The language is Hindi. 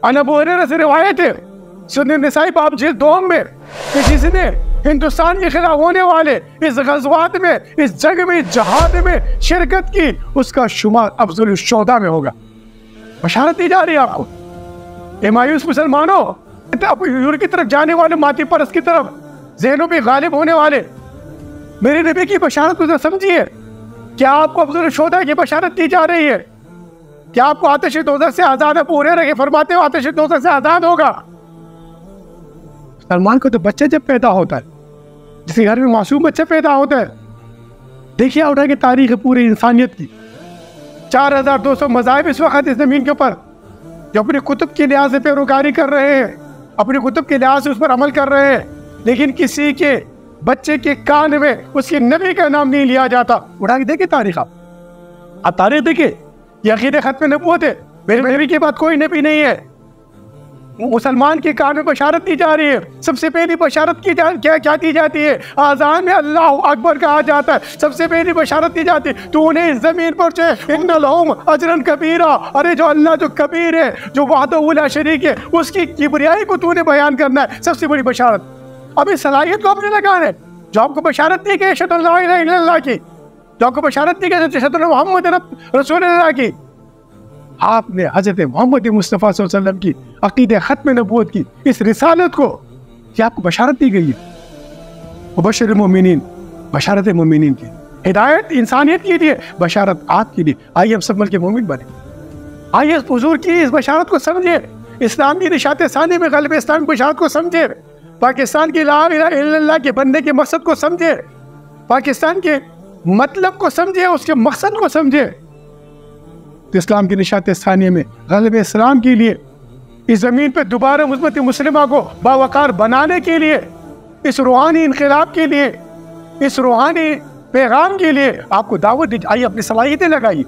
अबू हुरैरा से रिवायत है सुनन नसाई बाब जिल्द 2 में कि जिसने हिंदुस्तान के खिलाफ होने वाले इस गज़वात में, इस जंग में, इस जहाद में शिरकत की, उसका शुमार अफज़ल शुहदा में होगा। बशारत दी जा रही है आपको। ए मायूस मुसलमानों, यूर की तरफ जाने वाले, माती परस की तरफ ज़हनों पे गालिब होने वाले, मेरे नबी की बशारत को समझिए। क्या आपको अफज़ल शुहदा की बशारत दी जा रही है? क्या आपको आतिश दोज़ख से आज़ाद है? पूरे रखे फरमाते हो आतिश दोज़ख से आज़ाद होगा। सलमान को तो बच्चे जब पैदा होता है, जिसके घर में मासूम बच्चे पैदा होते हैं, देखिए उठा की तारीख है पूरी इंसानियत की। 4200 मज़ाहिब इस वक्त इस ज़मीन के ऊपर जो अपने कुतुब के लिहाज से पैरोकारी कर रहे हैं, अपने कुतुब के लिहाज से उस पर अमल कर रहे हैं, लेकिन किसी के बच्चे के कान में उसके नबी का नाम नहीं लिया जाता। उठा के देखिए तारीख, आप तारीख देखिए। ये अक़ीदे ख़त्म नबूवत है, मेरे नबी के बाद कोई नबी नहीं है। मुसलमान के कान में बशारत दी जा रही है। सबसे पहली बशारत क्या दी जाती है? आज़ान में अल्लाह अकबर कहा जाता है। सबसे पहली बशारत दी जाती है, तू उन्हें इस ज़मीन पर इन्ना लहुम अजरन कबीरा, अरे जो अल्लाह जो कबीर है, जो वहदहू ला शरीक है, उसकी किबरियाई को तूने बयान करना है। सबसे बड़ी बशारत। अब इस सलाहियत को अपने लगाना है। जो आपको बशारत दी गई अशहदु अल्ला इलाहा इल्लल्लाह की, जो आपको बशारत दी गई अशहदु अन्ना मुहम्मदन रसूलुल्लाह की, आपने हज़रत मोहम्मद मुस्तफ़ा सल्लल्लाहु अलैहि वसल्लम की अक़ीदे ख़त्म नबूवत की इस रिसालत को, क्या आपको बशारत दी गई है? मुबश्शिर मोमिनीन, बशारत मोमिनीन की, हिदायत इंसानियत के लिए, बशारत आपके लिए। आइए हम सब मिल के मोमिन बने। आइए इस हुज़ूर की इस बशारत को समझे। इस्लाम की निशात सानी में ग़ल्ब इस्लाम की बशारत को समझे। पाकिस्तान की ला इलाहा इल्लल्लाह के बनने के मकसद को समझे। पाकिस्तान के मतलब को समझे, उसके मकसद को समझे। तो इस्लाम की निशात सानिया में ग़ल्ब इस्लाम के लिए, इस ज़मीन पर दोबारा मुस्बत मुस्लिमा को बावकार बनाने के लिए, इस रूहानी इनक़िलाब के लिए, इस रूहानी पैगाम के लिए आपको दावत दी। आइए अपनी सलाहियतें लगाइए।